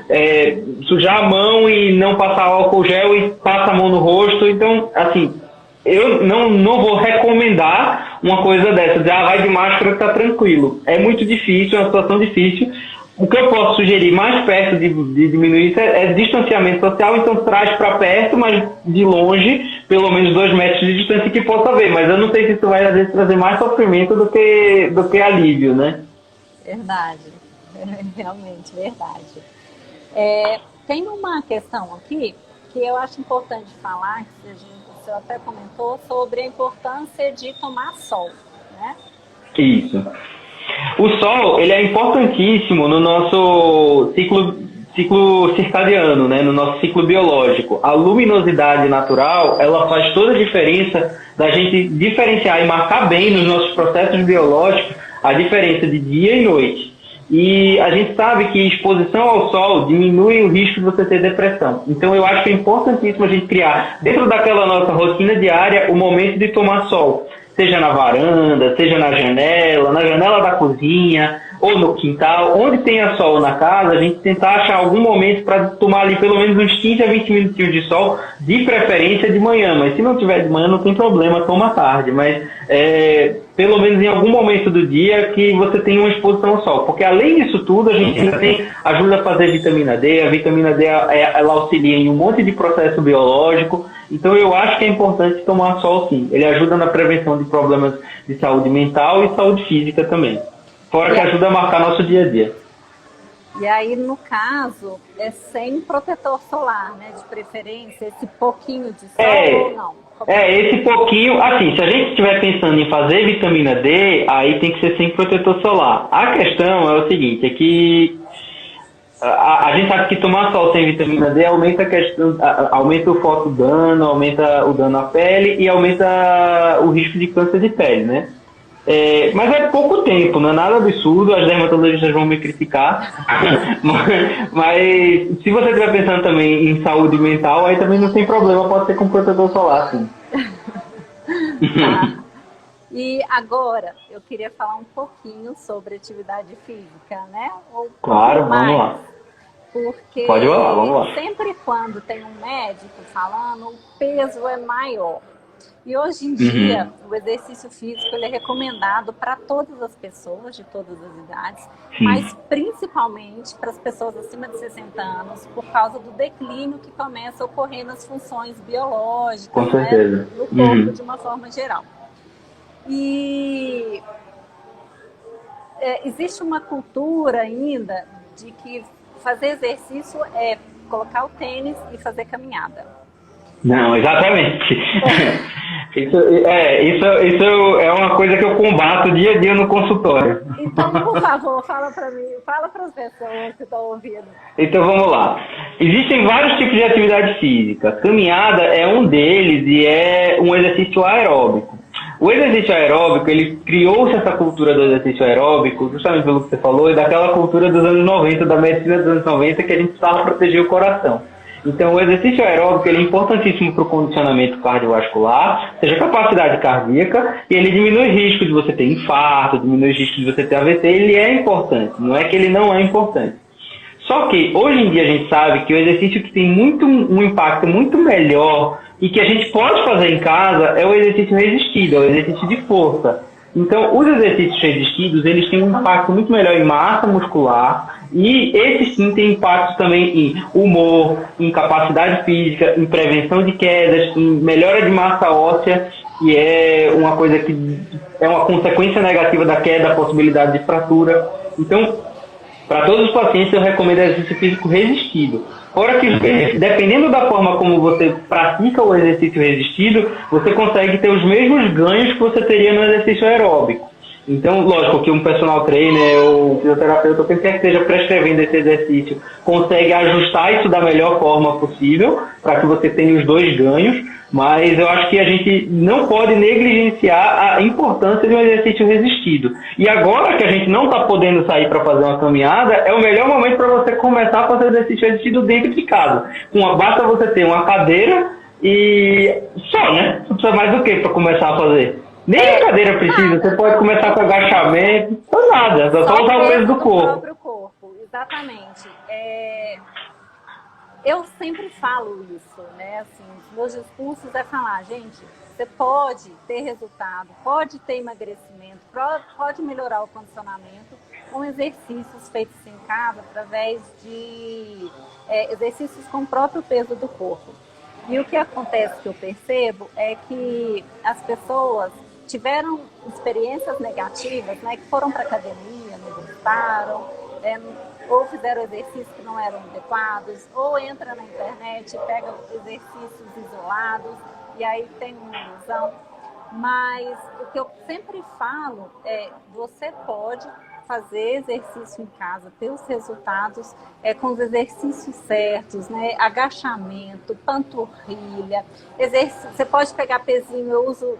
sujar a mão e não passar álcool gel e passa a mão no rosto. Então, assim... Eu não vou recomendar uma coisa dessa, dizer, vai de máscara que tá tranquilo. É muito difícil, é uma situação difícil. O que eu posso sugerir mais perto de diminuir isso é distanciamento social, então traz para perto, mas de longe, pelo menos 2 metros de distância que possa ver. Mas eu não sei se isso vai às vezes trazer mais sofrimento do que alívio, né? Verdade, realmente, verdade. Tem uma questão aqui que eu acho importante falar, que você até comentou, sobre a importância de tomar sol, né? Isso. O sol, ele é importantíssimo no nosso ciclo circadiano, né? No nosso ciclo biológico. A luminosidade natural, ela faz toda a diferença da gente diferenciar e marcar bem nos nossos processos biológicos a diferença de dia e noite. E a gente sabe que exposição ao sol diminui o risco de você ter depressão. Então eu acho que é importantíssimo a gente criar, dentro daquela nossa rotina diária, o momento de tomar sol. Seja na varanda, seja na janela da cozinha, ou no quintal, onde tenha sol na casa, a gente tentar achar algum momento para tomar ali pelo menos uns 15 a 20 minutinhos de sol, de preferência de manhã. Mas se não tiver de manhã, não tem problema, toma tarde. Mas pelo menos em algum momento do dia que você tenha uma exposição ao sol. Porque além disso tudo, a gente também ajuda a fazer vitamina D. A vitamina D ela auxilia em um monte de processo biológico. Então eu acho que é importante tomar sol sim. Ele ajuda na prevenção de problemas de saúde mental e saúde física também. Fora que ajuda a marcar nosso dia a dia. E aí, no caso, é sem protetor solar, né? De preferência, esse pouquinho de sol ou não? Esse pouquinho, assim, se a gente estiver pensando em fazer vitamina D, aí tem que ser sem protetor solar. A questão é o seguinte, é que a gente sabe que tomar sol sem vitamina D aumenta o fotodano, aumenta o dano à pele e aumenta o risco de câncer de pele, né? Mas é pouco tempo, não é nada absurdo, as dermatologistas vão me criticar, mas se você estiver pensando também em saúde mental, aí também não tem problema, pode ser com protetor solar, sim. Tá. E agora, eu queria falar um pouquinho sobre atividade física, né? Ou Claro, mais, vamos lá. porque Pode falar, vamos lá. sempre quando tem um médico falando, o peso é maior. E hoje em dia, Uhum. o exercício físico ele é recomendado para todas as pessoas, de todas as idades, mas Sim, principalmente para as pessoas acima de 60 anos, por causa do declínio que começa a ocorrer nas funções biológicas, com né, certeza. no corpo Uhum. de uma forma geral. E existe uma cultura ainda de que fazer exercício é colocar o tênis e fazer caminhada. Não, exatamente. Isso é uma coisa que eu combato dia a dia no consultório. Então, por favor, fala para mim, fala para as pessoas que estão ouvindo. Então vamos lá. Existem vários tipos de atividade física. Caminhada é um deles e é um exercício aeróbico. O exercício aeróbico, ele criou-se essa cultura do exercício aeróbico, justamente pelo que você falou, e daquela cultura dos anos 90, da medicina dos anos 90, que a gente precisava proteger o coração. Então, o exercício aeróbico ele é importantíssimo para o condicionamento cardiovascular, seja capacidade cardíaca, e ele diminui o risco de você ter infarto, diminui o risco de você ter AVC, ele é importante, não é que ele não é importante. Só que, hoje em dia, a gente sabe que o exercício que tem um impacto muito melhor e que a gente pode fazer em casa é o exercício resistido, é o exercício de força. Então, os exercícios resistidos, eles têm um impacto muito melhor em massa muscular e esses sim têm impacto também em humor, em capacidade física, em prevenção de quedas, em melhora de massa óssea, que é uma coisa que é uma consequência negativa da queda, a possibilidade de fratura. Então, para todos os pacientes eu recomendo exercício físico resistido. Fora que, dependendo da forma como você pratica o exercício resistido, você consegue ter os mesmos ganhos que você teria no exercício aeróbico. Então, lógico que um personal trainer ou fisioterapeuta, quem quer que esteja prescrevendo esse exercício, consegue ajustar isso da melhor forma possível para que você tenha os dois ganhos, mas eu acho que a gente não pode negligenciar a importância de um exercício resistido. E agora que a gente não está podendo sair para fazer uma caminhada, é o melhor momento para você começar a fazer exercício resistido dentro de casa. Basta você ter uma cadeira e só, né? Não precisa mais do que para começar a fazer. Nem a cadeira precisa, você pode começar com agachamento, ou nada, só usar o peso do corpo. Próprio corpo, exatamente. Eu sempre falo isso, né? Assim, os meus discursos é falar, gente, você pode ter resultado, pode ter emagrecimento, pode melhorar o condicionamento com exercícios feitos em casa através de exercícios com o próprio peso do corpo. E o que acontece que eu percebo é que as pessoas tiveram experiências negativas, né, que foram para a academia, não gostaram, ou fizeram exercícios que não eram adequados, ou entra na internet e pega exercícios isolados, e aí tem uma ilusão. Mas o que eu sempre falo é, você pode fazer exercício em casa, ter os resultados com os exercícios certos, né? Agachamento, panturrilha, você pode pegar pezinho, eu uso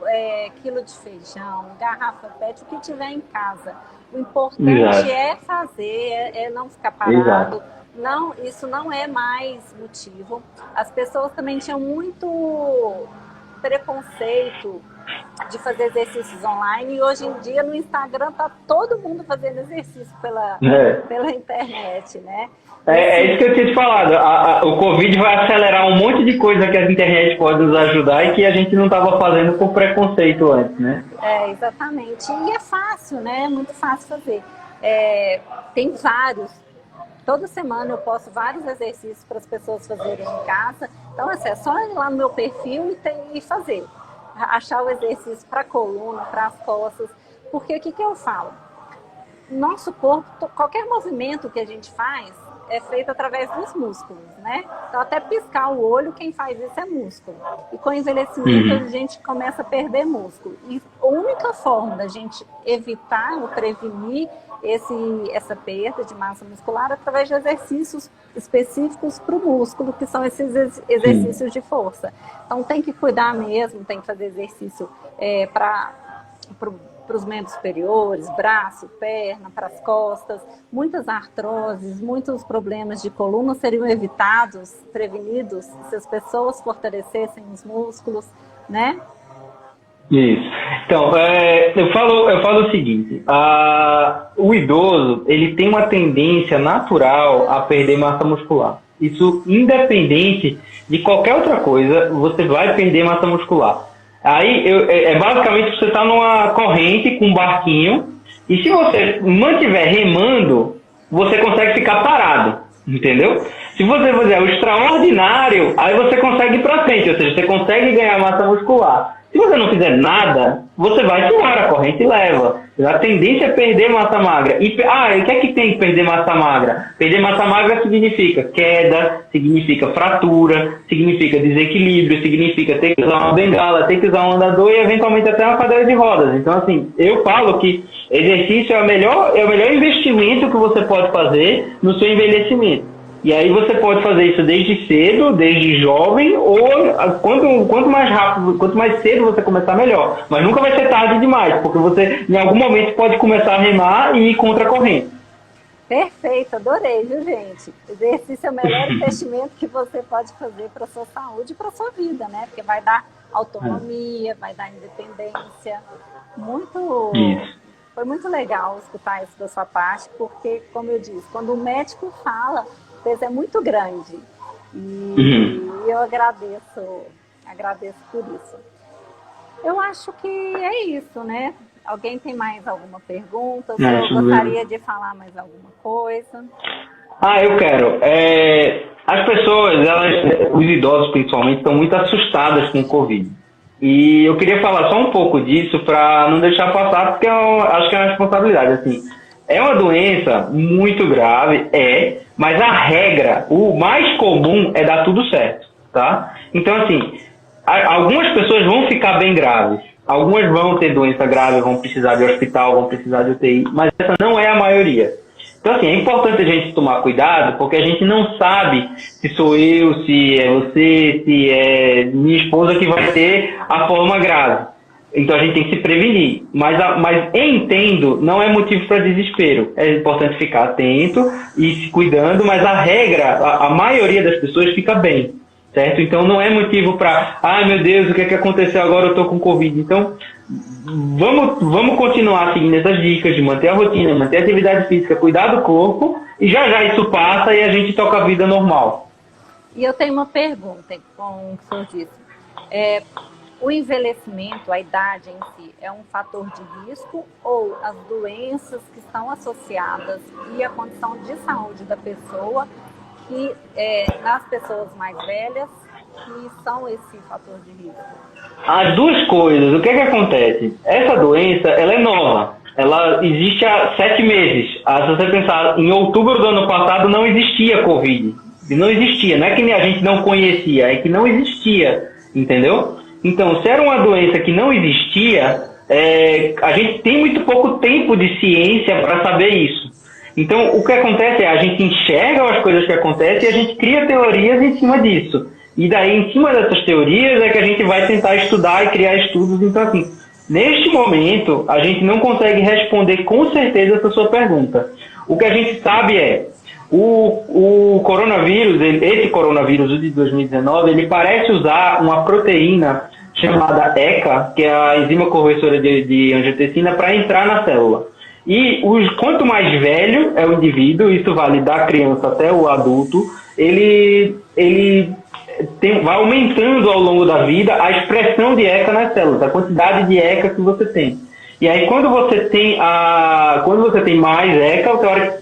quilo de feijão, garrafa PET, o que tiver em casa. O importante é fazer, é não ficar parado. Não, isso não é mais motivo. As pessoas também tinham muito preconceito de fazer exercícios online e hoje em dia no Instagram tá todo mundo fazendo exercício pela internet, né? É isso que eu tinha te falado. O Covid vai acelerar um monte de coisa que a internet pode nos ajudar e que a gente não estava fazendo por preconceito antes, né? Exatamente. E é fácil, né? É muito fácil fazer. Tem vários. Toda semana eu posto vários exercícios para as pessoas fazerem em casa. Então, assim, é só ir lá no meu perfil e fazer. Achar o exercício para a coluna, para as costas. Porque o que eu falo? Nosso corpo, qualquer movimento que a gente faz é feito através dos músculos, né? Então, até piscar o olho, quem faz isso é músculo. E com o envelhecimento, a gente começa a perder músculo. E a única forma da gente evitar ou prevenir essa perda de massa muscular é através de exercícios específicos para o músculo, que são esses exercícios de força. Então, tem que cuidar mesmo, tem que fazer exercício para os membros superiores, braço, perna, para as costas. Muitas artroses, muitos problemas de coluna seriam evitados, prevenidos, se as pessoas fortalecessem os músculos, né? Isso. Então, eu falo o seguinte, o idoso, ele tem uma tendência natural a perder massa muscular. Isso, independente de qualquer outra coisa, você vai perder massa muscular. Aí, basicamente, você está numa corrente com um barquinho, e se você mantiver remando, você consegue ficar parado, entendeu? Se você fizer o extraordinário, aí você consegue ir para frente, ou seja, você consegue ganhar massa muscular. Se você não fizer nada, você vai embora, a corrente leva. A tendência é perder massa magra. E o que é que tem que perder massa magra? Perder massa magra significa queda, significa fratura, significa desequilíbrio, significa ter que usar uma bengala, ter que usar um andador e eventualmente até uma cadeira de rodas. Então, assim, eu falo que exercício é o melhor investimento que você pode fazer no seu envelhecimento. E aí você pode fazer isso desde cedo, desde jovem, ou quanto mais rápido, quanto mais cedo você começar, melhor. Mas nunca vai ser tarde demais, porque você, em algum momento, pode começar a remar e ir contra a corrente. Perfeito, adorei, viu, gente? Exercício é o melhor investimento que você pode fazer para a sua saúde e para a sua vida, né? Porque vai dar autonomia, vai dar independência. Foi muito legal escutar isso da sua parte, porque, como eu disse, quando o médico fala, o peso é muito grande. E eu agradeço por isso. Eu acho que é isso, né? Alguém tem mais alguma pergunta? Eu gostaria de falar mais alguma coisa? Eu quero. As pessoas, os idosos principalmente, estão muito assustadas com o Covid. E eu queria falar só um pouco disso para não deixar passar, porque eu acho que é uma responsabilidade. Assim, é uma doença muito grave, mas a regra, o mais comum é dar tudo certo, tá? Então, assim, algumas pessoas vão ficar bem graves, algumas vão ter doença grave, vão precisar de hospital, vão precisar de UTI, mas essa não é a maioria. Então, assim, é importante a gente tomar cuidado, porque a gente não sabe se sou eu, se é você, se é minha esposa que vai ter a forma grave. Então, a gente tem que se prevenir. Mas entendo, não é motivo para desespero. É importante ficar atento e se cuidando, mas a regra, a maioria das pessoas fica bem, certo? Então, não é motivo para, meu Deus, o que é que aconteceu agora? Eu estou com Covid. Então, vamos continuar seguindo essas dicas de manter a rotina, manter a atividade física, cuidar do corpo, e já isso passa e a gente toca a vida normal. E eu tenho uma pergunta com o que o senhor disse. O envelhecimento, a idade em si, é um fator de risco ou as doenças que estão associadas e a condição de saúde da pessoa, que nas pessoas mais velhas, que são esse fator de risco? As duas coisas. O que acontece? Essa doença, ela é nova. Ela existe há 7 meses. Se você pensar, em outubro do ano passado não existia Covid. Não existia. Não é que a gente não conhecia, é que não existia. Entendeu? Então, se era uma doença que não existia, a gente tem muito pouco tempo de ciência para saber isso. Então, o que acontece é a gente enxerga as coisas que acontecem e a gente cria teorias em cima disso. E daí, em cima dessas teorias, é que a gente vai tentar estudar e criar estudos. Então, assim, neste momento, a gente não consegue responder com certeza essa sua pergunta. O que a gente sabe é, o coronavírus, esse coronavírus de 2019, ele parece usar uma proteína chamada ECA, que é a enzima conversora de angiotensina, para entrar na célula. E quanto mais velho é o indivíduo, isso vale da criança até o adulto, ele vai aumentando ao longo da vida a expressão de ECA nas células, a quantidade de ECA que você tem. E aí, quando você tem mais ECA,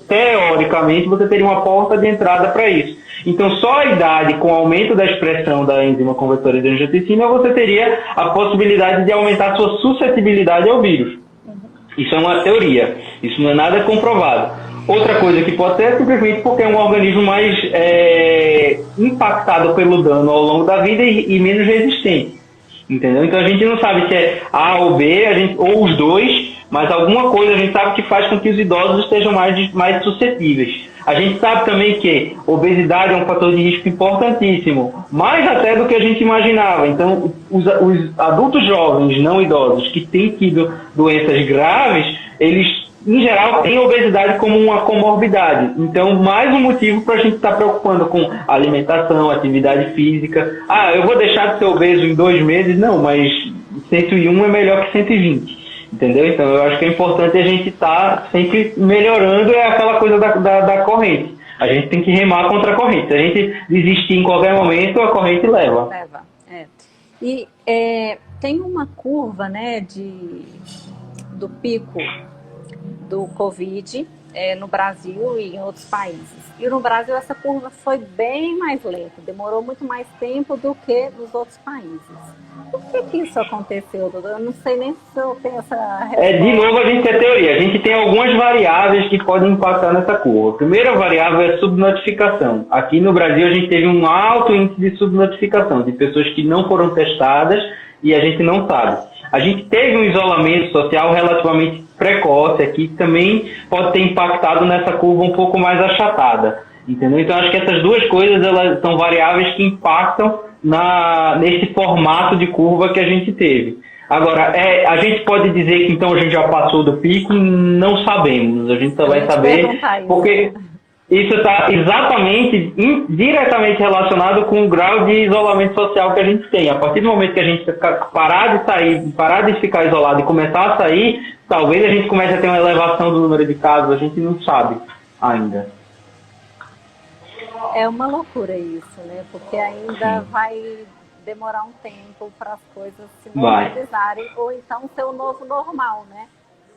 teoricamente, você teria uma porta de entrada para isso. Então, só a idade, com o aumento da expressão da enzima conversora de angiotensina, você teria a possibilidade de aumentar a sua suscetibilidade ao vírus. Isso é uma teoria, isso não é nada comprovado. Outra coisa que pode ser é simplesmente porque é um organismo mais impactado pelo dano ao longo da vida e menos resistente. Entendeu? Então a gente não sabe se é A ou B, ou os dois, mas alguma coisa a gente sabe que faz com que os idosos estejam mais suscetíveis. A gente sabe também que obesidade é um fator de risco importantíssimo, mais até do que a gente imaginava. Então, os adultos jovens, não idosos, que têm tido doenças graves, eles, em geral, têm obesidade como uma comorbidade. Então, mais um motivo para a gente estar preocupando com alimentação, atividade física. Eu vou deixar de ser obeso em 2 meses? Não, mas 101 é melhor que 120, entendeu? Então eu acho que é importante a gente estar sempre melhorando, é aquela coisa da corrente. A gente tem que remar contra a corrente. Se a gente desistir em qualquer momento, a corrente leva. E tem uma curva, né, do pico do Covid no Brasil e em outros países. E no Brasil essa curva foi bem mais lenta, demorou muito mais tempo do que nos outros países. Por que isso aconteceu, doutor? Eu não sei nem se eu tenho essa resposta. De novo, a gente tem teoria. A gente tem algumas variáveis que podem impactar nessa curva. A primeira variável é a subnotificação. Aqui no Brasil, a gente teve um alto índice de subnotificação, de pessoas que não foram testadas e a gente não sabe. A gente teve um isolamento social relativamente precoce aqui, que também pode ter impactado nessa curva um pouco mais achatada. Entendeu? Então, acho que essas duas coisas elas são variáveis que impactam nesse formato de curva que a gente teve. Agora, a gente pode dizer que então a gente já passou do pico? Não sabemos. A gente só vai saber porque isso está exatamente, diretamente relacionado com o grau de isolamento social que a gente tem. A partir do momento que a gente parar de sair, parar de ficar isolado e começar a sair, talvez a gente comece a ter uma elevação do número de casos. A gente não sabe ainda. É uma loucura isso, né? Porque ainda vai demorar um tempo para as coisas se normalizarem ou então ser o novo normal, né?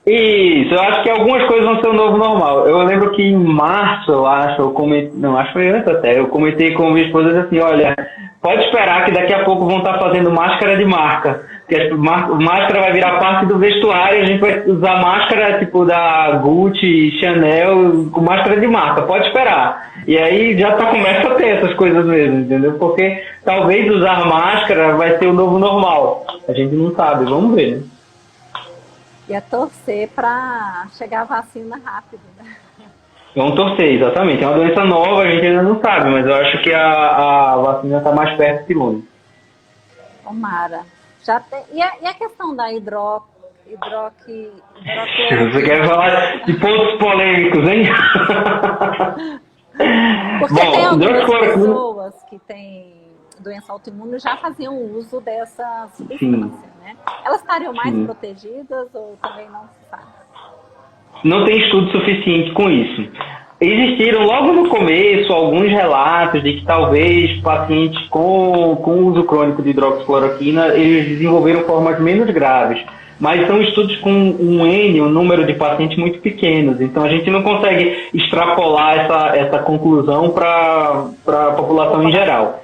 Isso, eu acho que algumas coisas vão ser o novo normal. Eu lembro que em março, acho que foi antes até, eu comentei com minha esposa assim, olha, pode esperar que daqui a pouco vão estar fazendo máscara de marca, porque a máscara vai virar parte do vestuário, a gente vai usar máscara tipo da Gucci, Chanel, com máscara de marca, pode esperar. E aí já começa a ter essas coisas mesmo, entendeu? Porque talvez usar máscara vai ser o novo normal. A gente não sabe, vamos ver, né? E torcer para chegar a vacina rápido, né? Vamos torcer, exatamente. É uma doença nova, a gente ainda não sabe, mas eu acho que a vacina está mais perto que longe. Tomara. E a questão da hidrocloroquina? Você quer falar de pontos polêmicos, hein? Porque tem algumas pessoas que têm doença autoimune já faziam uso dessa substância, né? Elas estariam mais protegidas ou também não se sabe? Não tem estudo suficiente com isso. Existiram logo no começo alguns relatos de que talvez pacientes com uso crônico de hidroxicloroquina eles desenvolveram formas menos graves. Mas são estudos com um número de pacientes muito pequenos. Então a gente não consegue extrapolar essa conclusão para a população em geral.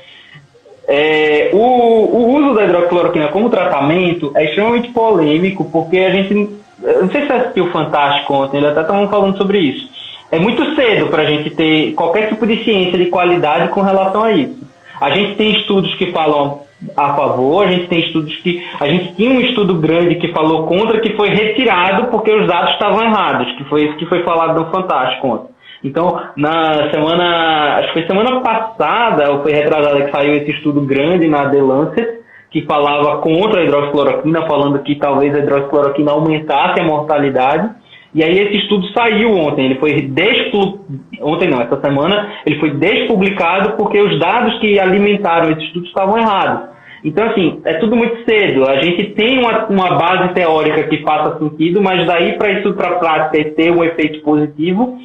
O uso da hidroxicloroquina como tratamento é extremamente polêmico, porque a gente, eu não sei se você assistiu o Fantástico ontem, eles até estavam falando sobre isso. É muito cedo para a gente ter qualquer tipo de ciência de qualidade com relação a isso. A gente tem estudos que falam a favor, a gente tinha um estudo grande que falou contra, que foi retirado porque os dados estavam errados, que foi isso que foi falado no Fantástico ontem. Então, acho que foi semana passada, ou foi retrasada, que saiu esse estudo grande na The Lancet, que falava contra a hidroxicloroquina, falando que talvez a hidroxicloroquina aumentasse a mortalidade. E aí esse estudo saiu ontem, essa semana, ele foi despublicado porque os dados que alimentaram esse estudo estavam errados. Então, assim, é tudo muito cedo. A gente tem uma base teórica que faça sentido, mas daí para isso, para a prática, ter um efeito positivo,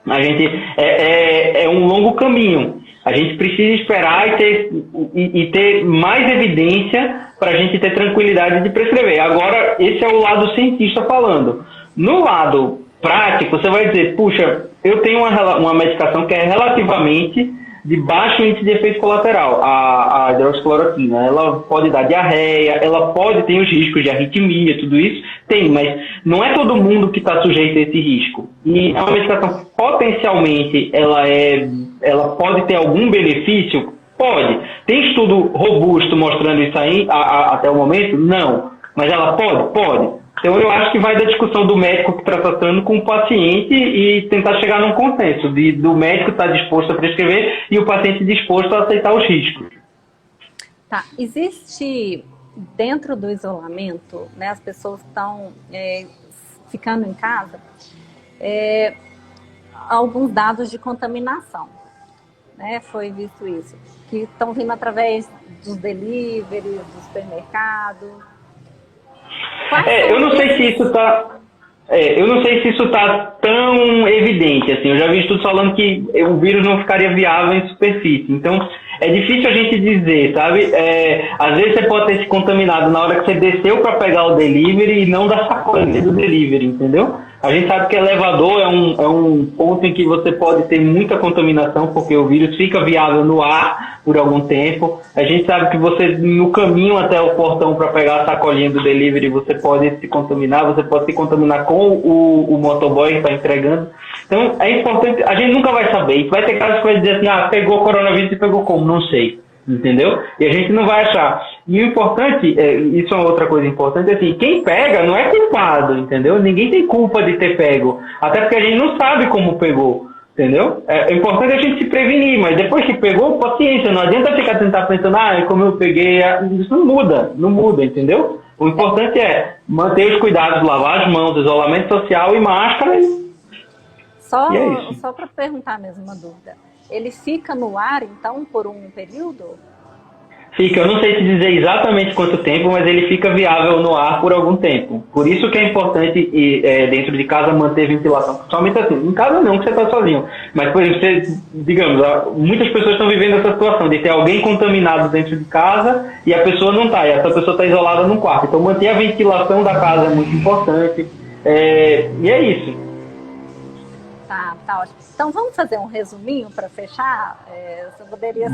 a gente é um longo caminho. A gente precisa esperar e ter mais evidência para a gente ter tranquilidade de prescrever. Agora, esse é o lado cientista falando. No lado prático, você vai dizer, puxa, eu tenho uma medicação que é relativamente de baixo índice de efeito colateral, a hidroxicloroquina. Ela pode dar diarreia, ela pode ter os riscos de arritmia, tudo isso. Tem, mas não é todo mundo que está sujeito a esse risco. E é uma medicação potencialmente, ela pode ter algum benefício? Pode. Tem estudo robusto mostrando isso aí até o momento? Não. Mas ela pode? Pode. Então eu acho que vai da discussão do médico que está tratando com o paciente e tentar chegar num consenso do médico estar disposto a prescrever e o paciente disposto a aceitar os riscos. Tá. Existe, dentro do isolamento, né, as pessoas estão ficando em casa, alguns dados de contaminação, né? Foi visto isso, que estão vindo através dos deliveries, do supermercado. Eu não sei se isso está... eu não sei se isso está tão evidente, assim, eu já vi estudos falando que o vírus não ficaria viável em superfície, então é difícil a gente dizer, sabe? Às vezes você pode ter se contaminado na hora que você desceu para pegar o delivery e não da sacola do delivery, entendeu? A gente sabe que elevador é um ponto em que você pode ter muita contaminação, porque o vírus fica viável no ar por algum tempo. A gente sabe que você, no caminho até o portão para pegar a sacolinha do delivery, você pode se contaminar, você pode se contaminar com o motoboy que está entregando. Então, é importante, a gente nunca vai saber. Vai ter casos que vai dizer assim, pegou coronavírus e pegou como? Não sei. Entendeu? E a gente não vai achar. E o importante, isso é uma outra coisa importante, assim, quem pega não é culpado, entendeu? Ninguém tem culpa de ter pego. Até porque a gente não sabe como pegou, entendeu? É importante a gente se prevenir, mas depois que pegou, paciência, não adianta ficar tentar pensando, como eu peguei, isso não muda, entendeu? O importante é manter os cuidados, lavar as mãos, isolamento social e máscara. Só para perguntar mesmo uma dúvida. Ele fica no ar, então, por um período? Fica, eu não sei te dizer exatamente quanto tempo, mas ele fica viável no ar por algum tempo. Por isso que é importante, dentro de casa, manter ventilação. Somente assim, em casa não, que você está sozinho. Mas, por exemplo, digamos, muitas pessoas estão vivendo essa situação de ter alguém contaminado dentro de casa e a pessoa não está, e essa pessoa está isolada num quarto. Então, manter a ventilação da casa é muito importante. E é isso. Tá ótimo. Então vamos fazer um resuminho para fechar? Você poderia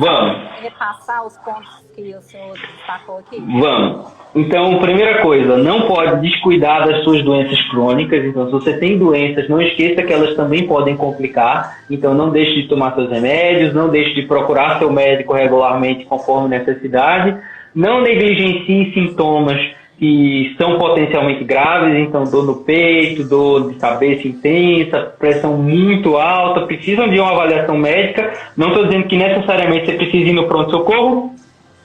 repassar os pontos que o senhor destacou aqui? Vamos. Então, primeira coisa, não pode descuidar das suas doenças crônicas. Então, se você tem doenças, não esqueça que elas também podem complicar. Então, não deixe de tomar seus remédios, não deixe de procurar seu médico regularmente conforme necessidade. Não negligencie sintomas que são potencialmente graves, então dor no peito, dor de cabeça intensa, pressão muito alta, precisam de uma avaliação médica. Não estou dizendo que necessariamente você precisa ir no pronto-socorro,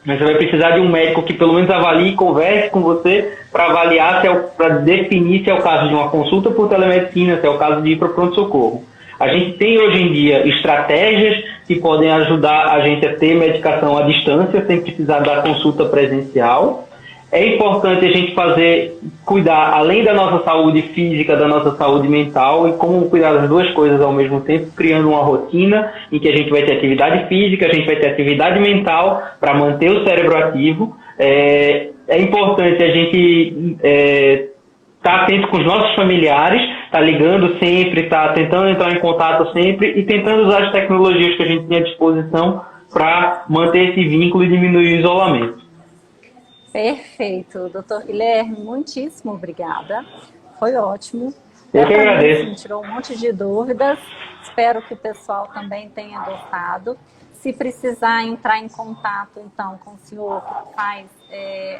mas você vai precisar de um médico que pelo menos avalie e converse com você para avaliar, para definir se é o caso de uma consulta por telemedicina, se é o caso de ir para o pronto-socorro. A gente tem hoje em dia estratégias que podem ajudar a gente a ter medicação à distância, sem precisar da consulta presencial. É importante a gente cuidar, além da nossa saúde física, da nossa saúde mental, e como cuidar das duas coisas ao mesmo tempo, criando uma rotina em que a gente vai ter atividade física, a gente vai ter atividade mental para manter o cérebro ativo. É importante a gente estar atento com os nossos familiares, estar ligando sempre, estar tentando entrar em contato sempre e tentando usar as tecnologias que a gente tem à disposição para manter esse vínculo e diminuir o isolamento. Perfeito. Doutor Guilherme, muitíssimo obrigada. Foi ótimo. Eu que agradeço. Me tirou um monte de dúvidas. Espero que o pessoal também tenha gostado. Se precisar entrar em contato, então, com o senhor que faz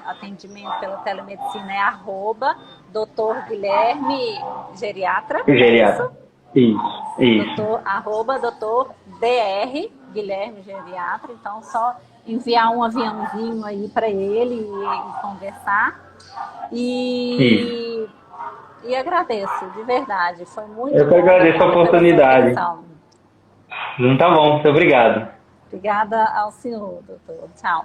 atendimento pela telemedicina, é @Dr. Guilherme Geriatra. Geriatra. Isso. Dr. Dr. Guilherme Geriatra. Então, só enviar um aviãozinho aí para ele e conversar. E agradeço, de verdade. Foi muito Eu que agradeço a oportunidade. Tá bom, muito obrigado. Obrigada ao senhor, doutor. Tchau.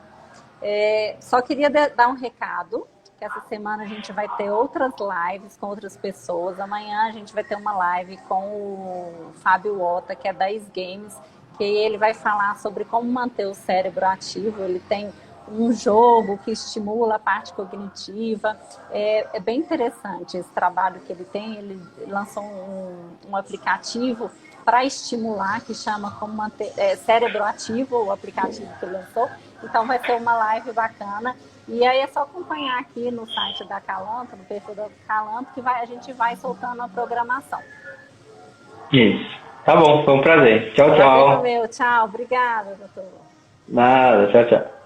Só queria dar um recado, que essa semana a gente vai ter outras lives com outras pessoas. Amanhã a gente vai ter uma live com o Fábio Ota, que é da Games, que ele vai falar sobre como manter o cérebro ativo. Ele tem um jogo que estimula a parte cognitiva. É bem interessante esse trabalho que ele tem. Ele lançou um aplicativo para estimular, que chama como manter cérebro ativo, o aplicativo que ele lançou. Então vai ser uma live bacana. E aí é só acompanhar aqui no site da Calanto, no perfil da Calanto, que a gente vai soltando a programação. Isso. Tá bom, foi um prazer. Tchau, tchau. Meu, tchau. Obrigada, doutor. Nada, tchau, tchau.